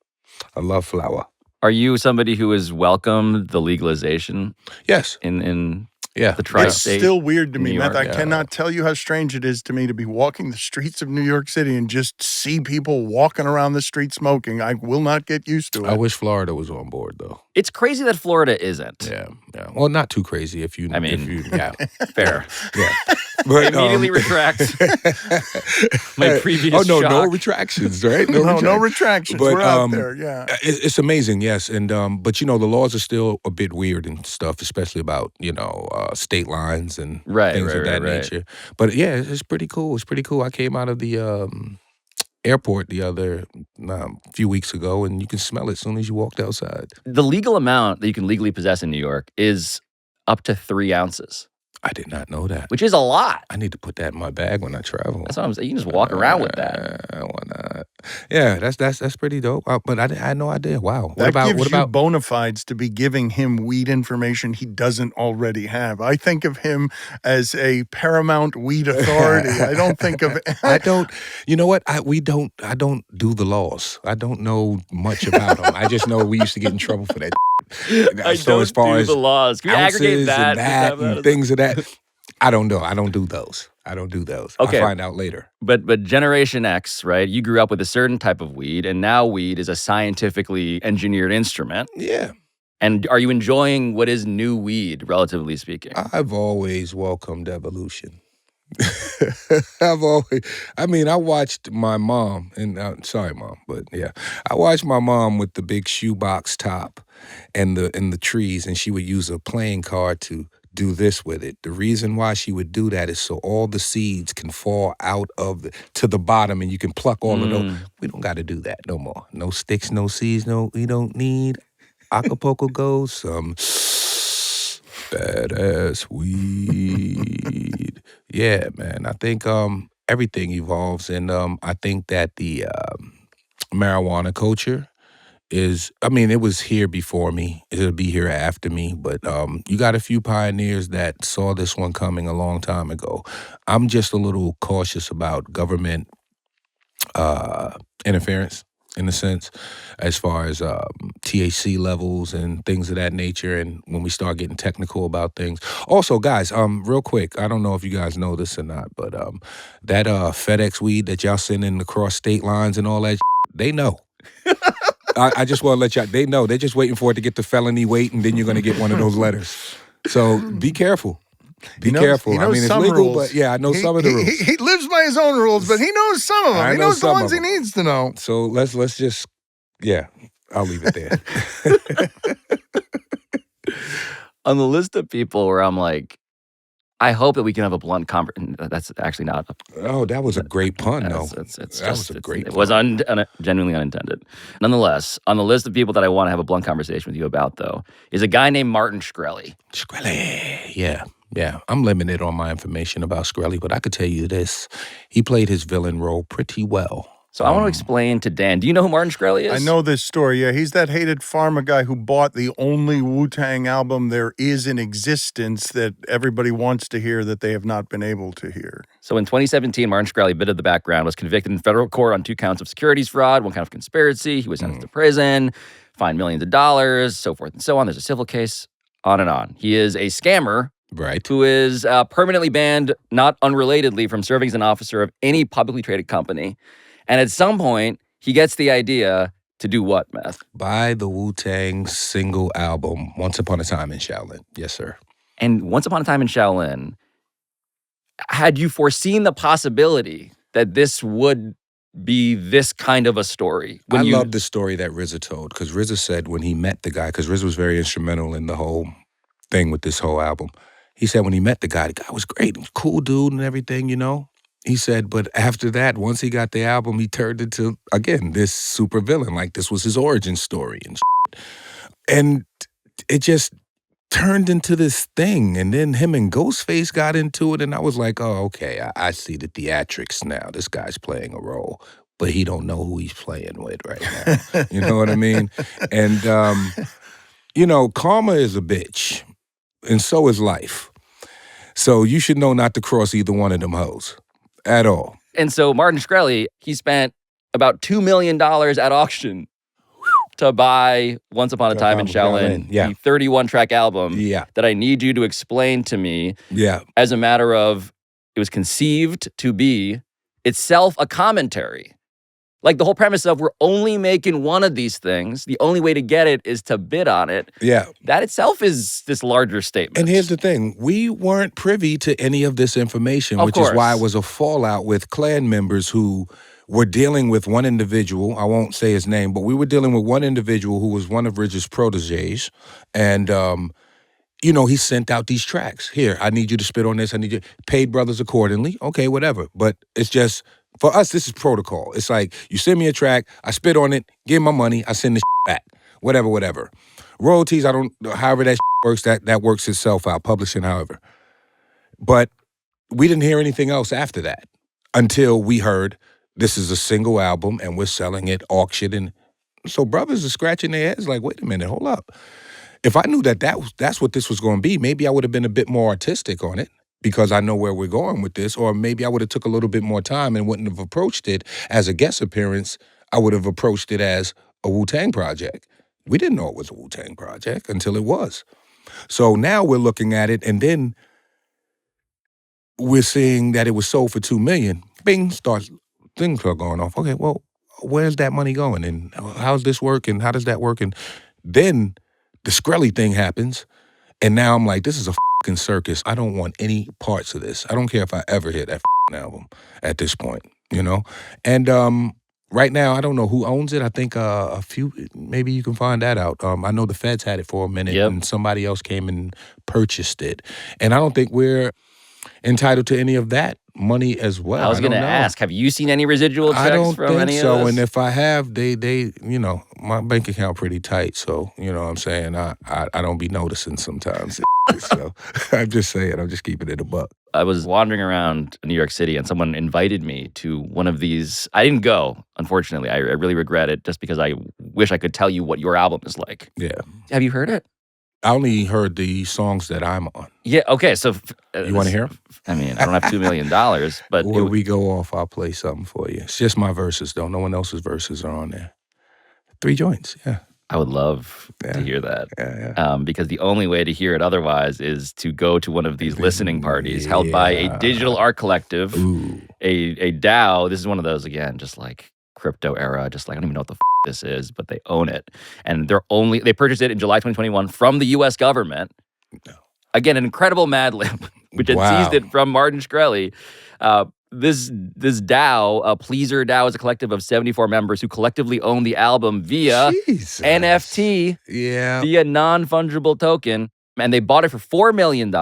I love flower. Are you somebody who has welcomed the legalization? Yes. In Yeah. the tri-state? It's still weird to me, New Meth. York, I cannot tell you how strange it is to me to be walking the streets of New York City and just see people walking around the street smoking. I will not get used to it. I wish Florida was on board, though. It's crazy that Florida isn't. Yeah. Well, not too crazy if you. Yeah. Fair. Yeah. But, I immediately retract my previous no shock. retractions, right? No retractions. But, we're out there, yeah. It's amazing, yes. And but the laws are still a bit weird and stuff, especially about state lines and things of that nature. But yeah, it's pretty cool. It's pretty cool. I came out of the airport the other few weeks ago, and you can smell it as soon as you walked outside. The legal amount that you can legally possess in New York is up to 3 ounces. I did not know that. Which is a lot. I need to put that in my bag when I travel. That's what I'm saying. You can just walk around with that. Why not? Yeah, that's pretty dope. But I had no idea. Wow. That gives you bona fides to be giving him weed information he doesn't already have. I think of him as a paramount weed authority. I don't think of. I don't. You know what? I don't do the laws. I don't know much about them. I just know we used to get in trouble for that. So as far as the laws, can we aggregate that and things of that? I don't know. I don't do those. Okay. I'll find out later. But Generation X, right? You grew up with a certain type of weed, and now weed is a scientifically engineered instrument. Yeah. And are you enjoying what is new weed, relatively speaking? I've always welcomed evolution. I watched my mom, and sorry, Mom, but yeah, I watched my mom with the big shoebox top and the trees, and she would use a playing card to do this with it. The reason why she would do that is so all the seeds can fall out to the bottom, and you can pluck all of those. We don't got to do that no more. No sticks, no seeds. No, we don't need Acapulco Gold. Some badass weed. Yeah, man. I think everything evolves, and I think that the marijuana culture it was here before me. It'll be here after me, but you got a few pioneers that saw this one coming a long time ago. I'm just a little cautious about government interference, in a sense, as far as THC levels and things of that nature, and when we start getting technical about things. Also, guys, real quick, I don't know if you guys know this or not, but that FedEx weed that y'all sending across state lines and all that, they know. I just want to let y'all, they know. They're just waiting for it to get to felony weight, and then you're going to get one of those letters. So be careful. Be careful. He knows it's some legal, rules. but yeah, I know some of the rules. He lives by his own rules, but he knows some of them. He knows the ones he needs to know. So let's just, I'll leave it there. On the list of people where I'm like, I hope that we can have a blunt conversation. That's actually not. Oh, that was a great pun, though. That was a great pun. It was genuinely unintended. Nonetheless, on the list of people that I want to have a blunt conversation with you about, though, is a guy named Martin Shkreli. Shkreli, yeah. I'm limited on my information about Shkreli, but I could tell you this. He played his villain role pretty well. So I want to explain to Dan. Do you know who Martin Shkreli is? I know this story. Yeah, he's that hated pharma guy who bought the only Wu-Tang album there is in existence that everybody wants to hear that they have not been able to hear. So in 2017, Martin Shkreli, a bit of the background, was convicted in federal court on 2 counts of securities fraud, 1 count of conspiracy. He was sentenced to prison, fined millions of dollars, so forth and so on. There's a civil case, on and on. He is a scammer. Right. Who is permanently banned, not unrelatedly, from serving as an officer of any publicly traded company. And at some point, he gets the idea to do what, Meth? Buy the Wu-Tang single album, Once Upon a Time in Shaolin. Yes, sir. And Once Upon a Time in Shaolin, had you foreseen the possibility that this would be this kind of a story? I love the story that RZA told, because RZA said when he met the guy, because RZA was very instrumental in the whole thing with this whole album. He said when he met the guy was great. He was a cool dude and everything, He said, but after that, once he got the album, he turned into, again, this super villain. Like, this was his origin story and shit. And it just turned into this thing. And then him and Ghostface got into it, and I was like, oh, okay, I see the theatrics now. This guy's playing a role. but he don't know who he's playing with right now. You know what I mean? And, karma is a bitch, and so is life. So you should know not to cross either one of them hoes at all. And so Martin Shkreli, he spent about $2 million at auction to buy Once Upon a Time in Shaolin, the 31-track album that I need you to explain to me as a matter of, it was conceived to be itself a commentary. Like the whole premise of we're only making one of these things. The only way to get it is to bid on it. Yeah. That itself is this larger statement. And here's the thing. We weren't privy to any of this information, which is why it was a fallout with Klan members who were dealing with one individual. I won't say his name, but we were dealing with one individual who was one of Ridge's proteges. And, he sent out these tracks. Here, I need you to spit on this. I need you. Paid brothers accordingly. Okay, whatever. But it's just... For us, this is protocol. It's like, you send me a track, I spit on it, give my money, I send the back. Whatever. Royalties, however that works, that works itself out, publishing, however. But we didn't hear anything else after that until we heard this is a single album and we're selling it, auction. And so brothers are scratching their heads like, wait a minute, hold up. If I knew that's what this was going to be, maybe I would have been a bit more artistic on it, because I know where we're going with this, or maybe I would have took a little bit more time and wouldn't have approached it as a guest appearance. I would have approached it as a Wu-Tang project. We didn't know it was a Wu-Tang project until it was. So now we're looking at it, and then we're seeing that it was sold for $2 million. Bing, things are going off. Okay, well, where's that money going? And how's this work? And how does that work? And then the Shkreli thing happens, and now I'm like, this is a fucking circus. I don't want any parts of this. I don't care if I ever hear that album at this point, And right now, I don't know who owns it. I think a few, maybe you can find that out. I know the feds had it for a minute, and somebody else came and purchased it. And I don't think we're entitled to any of that money as well. I was going to ask, have you seen any residual checks from any of this? I don't think so. And if I have, they my bank account pretty tight. So, you know what I'm saying? I don't be noticing sometimes. So I'm just saying, I'm just keeping it a buck. I was wandering around New York City and someone invited me to one of these. I didn't go, unfortunately. I really regret it just because I wish I could tell you what your album is like. Yeah. Have you heard it? I only heard the songs that I'm on. Yeah, okay, so... you want to hear them? I mean, I don't have $2 million, but... When we go off, I'll play something for you. It's just my verses, though. No one else's verses are on there. 3 joints, yeah. I would love to hear that. Yeah. Because the only way to hear it otherwise is to go to one of these listening parties held by a digital art collective, a DAO. This is one of those, again, just like crypto era, just like, I don't even know what the this is, but they own it. And they purchased it in July 2021 from the U.S. government. No. Again, an incredible Mad Lib, which had seized it from Martin Shkreli. This DAO, Pleaser DAO, is a collective of 74 members who collectively own the album via NFT, via non-fungible token. And they bought it for $4 million.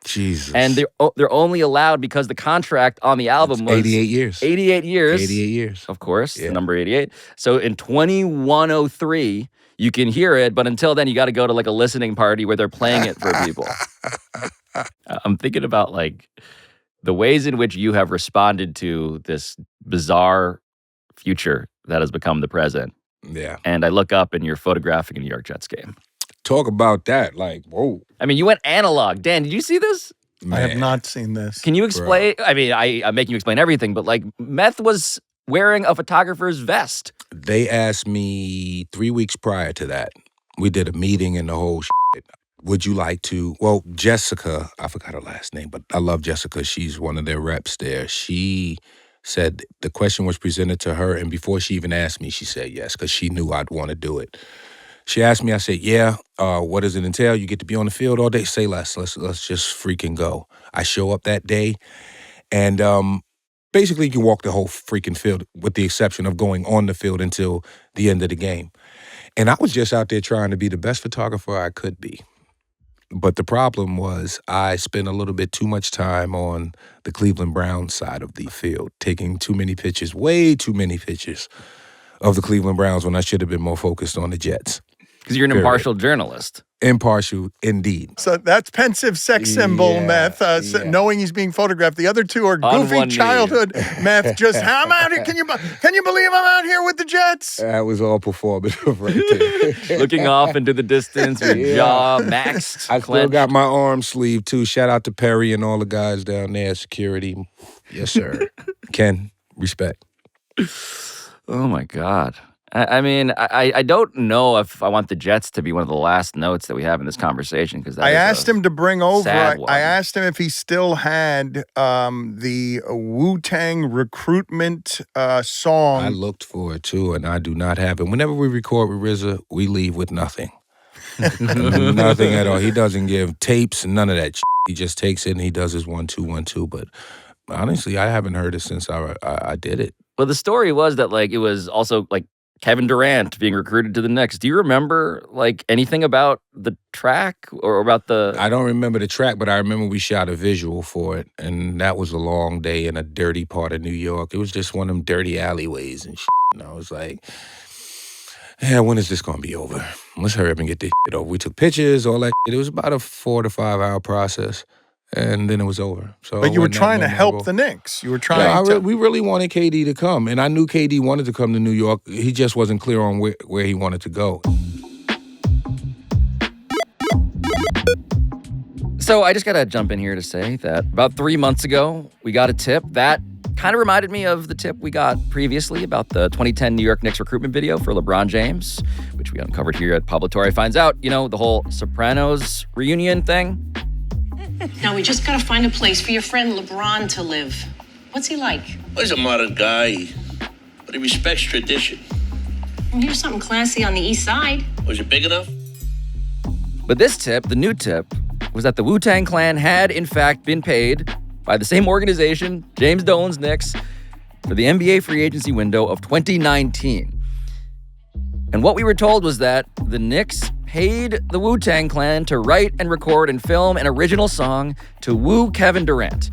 Jesus. And they're only allowed because the contract on the album was 88 years. 88 years. 88 years. Of course, the number 88. So in 2103, you can hear it, but until then, you got to go to like a listening party where they're playing it for people. I'm thinking about like the ways in which you have responded to this bizarre future that has become the present. Yeah. And I look up and you're photographing a New York Jets game. Talk about that, like, whoa. I mean, you went analog. Dan, did you see this? Man. I have not seen this. Can you explain? Bro. I mean, I'm making you explain everything, but like, Meth was wearing a photographer's vest. They asked me 3 weeks prior to that. We did a meeting and the whole shit. Would you like to, well, Jessica, I forgot her last name, but I love Jessica. She's one of their reps there. She said the question was presented to her, and before she even asked me, she said yes, because she knew I'd want to do it. She asked me, I said, yeah, what does it entail? You get to be on the field all day? Say less. Let's just freaking go. I show up that day, and basically you can walk the whole freaking field with the exception of going on the field until the end of the game. And I was just out there trying to be the best photographer I could be. But the problem was I spent a little bit too much time on the Cleveland Browns side of the field, taking too many pictures, way too many pictures of the Cleveland Browns when I should have been more focused on the Jets. Because you're an impartial journalist. Impartial, indeed. So that's pensive sex symbol meth, knowing he's being photographed. The other two are goofy childhood meth. Just, I'm out here. Can you believe I'm out here with the Jets? That was all performative right there. Looking off into the distance with jaw maxed. I still got my arm sleeve, too. Shout out to Perry and all the guys down there, security. Yes, sir. Ken, respect. Oh, my God. I mean, I don't know if I want the Jets to be one of the last notes that we have in this conversation, because I asked him to bring over. I asked him if he still had the Wu-Tang recruitment song. I looked for it too, and I do not have it. Whenever we record with RZA, we leave with nothing. Nothing at all. He doesn't give tapes and none of that shit. He just takes it and he does his 1-2-1-2. But honestly, I haven't heard it since I did it. Well, the story was that it was also Kevin Durant being recruited to the Knicks. Do you remember anything about the track or about the? I don't remember the track, but I remember we shot a visual for it, and that was a long day in a dirty part of New York. It was just one of them dirty alleyways and shit. And I was like, yeah, when is this gonna be over? Let's hurry up and get this shit over. We took pictures, all that shit. It was about a 4 to 5 hour process. And then it was over. So, but you were trying to help the Knicks. You were trying to. We really wanted KD to come. And I knew KD wanted to come to New York. He just wasn't clear on where he wanted to go. So I just got to jump in here to say that about 3 months ago, we got a tip that kind of reminded me of the tip we got previously about the 2010 New York Knicks recruitment video for LeBron James, which we uncovered here at Pablo Torre Finds Out. You know, the whole Sopranos reunion thing. Now we just gotta find a place for your friend LeBron to live. What's he like? Well, he's a modern guy, but he respects tradition. Well, here's something classy on the east side. Was it big enough? But this tip, the new tip, was that the Wu-Tang Clan had in fact been paid by the same organization, James Dolan's Knicks, for the NBA free agency window of 2019. And what we were told was that the Knicks paid the Wu-Tang Clan to write and record and film an original song to woo Kevin Durant.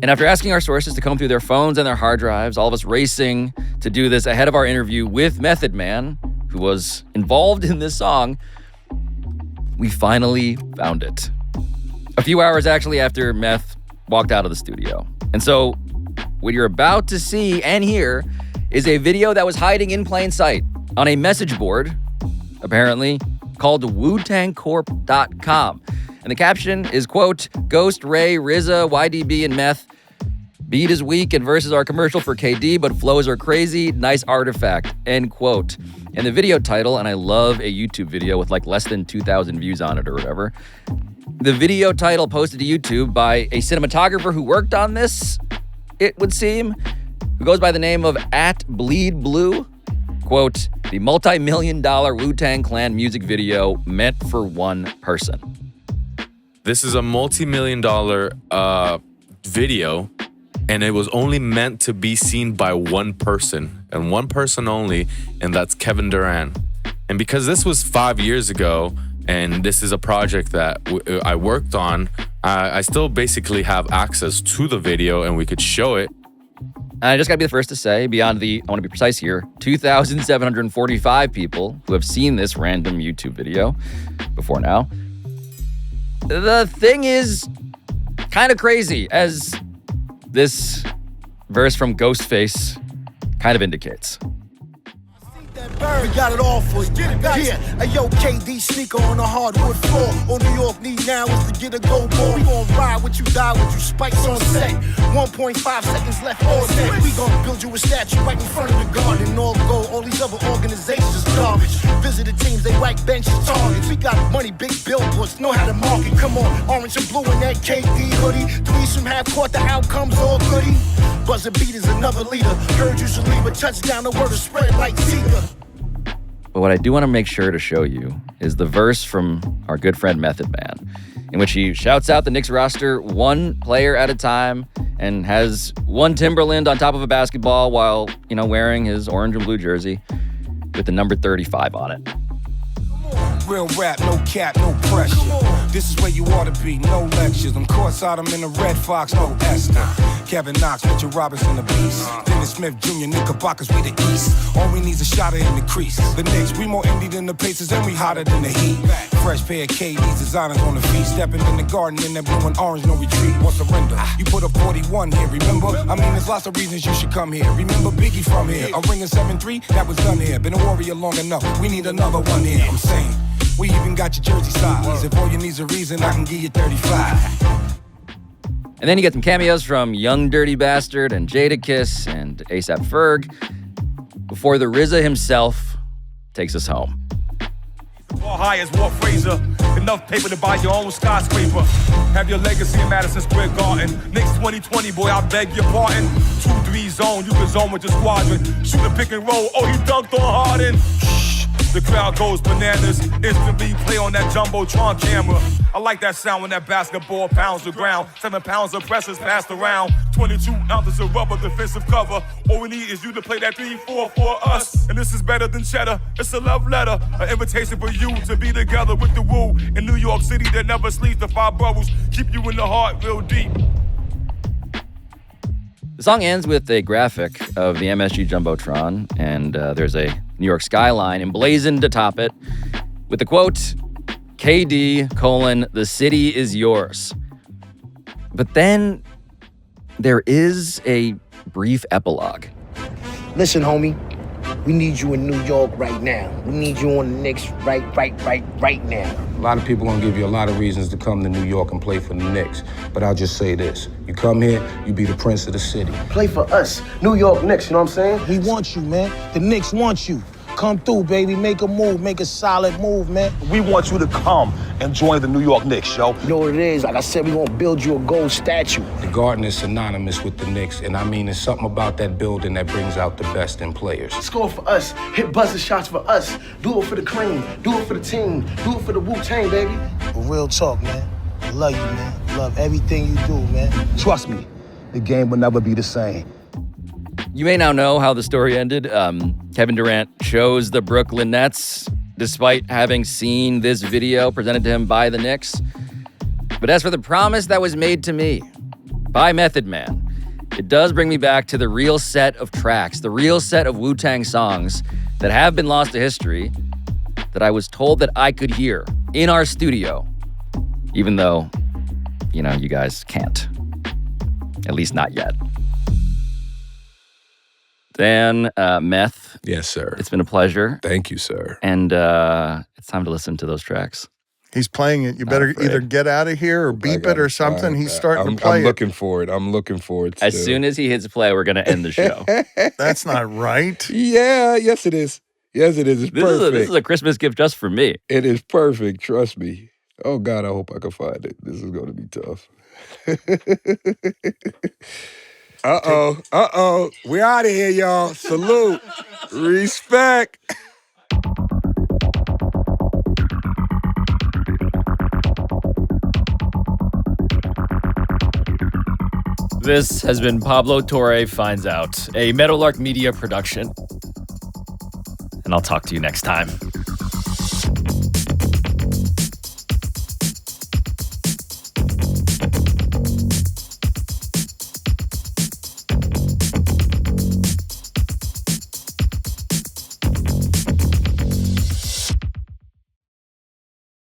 And after asking our sources to comb through their phones and their hard drives, all of us racing to do this ahead of our interview with Method Man, who was involved in this song, we finally found it. A few hours actually after Meth walked out of the studio. And so what you're about to see and hear is a video that was hiding in plain sight on a message board, apparently, called WuTangCorp.com. And the caption is, quote, Ghost, Ray, RZA, YDB, and Meth. Beat is weak and verses are commercial for KD, but flows are crazy. Nice artifact, end quote. And the video title, and I love a YouTube video with less than 2,000 views on it or whatever. The video title posted to YouTube by a cinematographer who worked on this, it would seem, who goes by the name of @BleedBlue. Quote, the multi-million-dollar Wu-Tang Clan music video meant for one person. This is a multi-million-dollar video, and it was only meant to be seen by one person, and one person only, and that's Kevin Durant. And because this was 5 years ago, and this is a project that I worked on, I still basically have access to the video, and we could show it. And I just gotta be the first to say, beyond the, I wanna be precise here, 2,745 people who have seen this random YouTube video before now. The thing is kind of crazy, as this verse from Ghostface kind of indicates. We got it all for you. Yeah, hey yo, KD sneaker on the hardwood floor. All New York need now is to get a go ball. We gon' ride with you, die with you, spikes on set. 1.5 seconds left all set. We gon' build you a statue right in front of the garden. All gold, all these other organizations is garbage. Visited teams, they whack benches, targets. We got money, big billboards, know how to market. Come on, orange and blue in that KD hoodie. Threes from half court, the outcomes all goody. Buzzer beat is another leader. Heard you should leave a touchdown, the word is spread like Zika. But what I do want to make sure to show you is the verse from our good friend Method Man, in which he shouts out the Knicks roster one player at a time and has one Timberland on top of a basketball while, wearing his orange and blue jersey with the number 35 on it. Real rap, no cap, no pressure. This is where you ought to be, no lectures. I'm courtside, I'm in a Red Fox, no Esther. Kevin Knox, Mitchell Robinson, the beast. Dennis Smith Jr., Knickerbockers, we the East. All we need's a shotter in the crease. The Knicks, we more indie than the Pacers, and we hotter than the Heat. Fresh pair of KD's, designers on the feet. Stepping in the garden in that blue and orange, no retreat. What surrender? You put a 41 here, remember? I mean, there's lots of reasons you should come here. Remember Biggie from here. A ring of 7-3, that was done here. Been a warrior long enough, we need another one here. I'm saying, we even got your jersey size. If all you need's a reason, I can give you 35. And then you get some cameos from Young Dirty Bastard and Jadakiss and A$AP Ferg before the RZA himself takes us home. Ball high as Walt Frazier. Enough paper to buy your own skyscraper. Have your legacy in Madison Square Garden. Knicks 2020, boy, I beg your pardon. 2-3 zone, you can zone with your squadron. Shoot a pick and roll, oh, he dunked on Harden. The crowd goes bananas. Instantly play on that Jumbotron camera. I like that sound when that basketball pounds the ground. 7 pounds of pressures passed around. 22 ounces of rubber defensive cover. All we need is you to play that 3-4 for us. And this is better than cheddar. It's a love letter. An invitation for you to be together with the Wu. In New York City that never sleeps. The 5 boroughs keep you in the heart real deep. The song ends with a graphic of the MSG Jumbotron, and there's a New York skyline emblazoned atop it with the quote, KD, the city is yours. But then there is a brief epilogue. Listen, homie, we need you in New York right now. We need you on the Knicks right now. A lot of people gonna give you a lot of reasons to come to New York and play for the Knicks. But I'll just say this. You come here, you be the prince of the city. Play for us, New York Knicks, you know what I'm saying? We want you, man. The Knicks want you. Come through, baby. Make a move. Make a solid move, man. We want you to come and join the New York Knicks, yo. You know what it is? Like I said, we gonna build you a gold statue. The Garden is synonymous with the Knicks, and I mean, there's something about that building that brings out the best in players. Score for us. Hit buzzer shots for us. Do it for the cream. Do it for the team. Do it for the Wu-Tang, baby. But real talk, man. I love you, man. Love everything you do, man. Trust me, the game will never be the same. You may now know how the story ended. Kevin Durant chose the Brooklyn Nets despite having seen this video presented to him by the Knicks. But as for the promise that was made to me by Method Man, it does bring me back to the real set of tracks, the real set of Wu-Tang songs that have been lost to history that I was told that I could hear in our studio, even though, you guys can't. At least not yet. Dan, Meth. Yes, sir. It's been a pleasure. Thank you, sir. And it's time to listen to those tracks. He's playing it. You better either get out of here or beep it or something. He's starting to play I'm looking for it. I'm looking for it. As soon as he hits play, we're going to end the show. That's not right. Yeah, yes, it is. Yes, it is. It's perfect. This is a Christmas gift just for me. It is perfect. Trust me. Oh, God, I hope I can find it. This is going to be tough. Uh-oh. We out of here, y'all. Salute. Respect. This has been Pablo Torre Finds Out, a Meadowlark Media production. And I'll talk to you next time.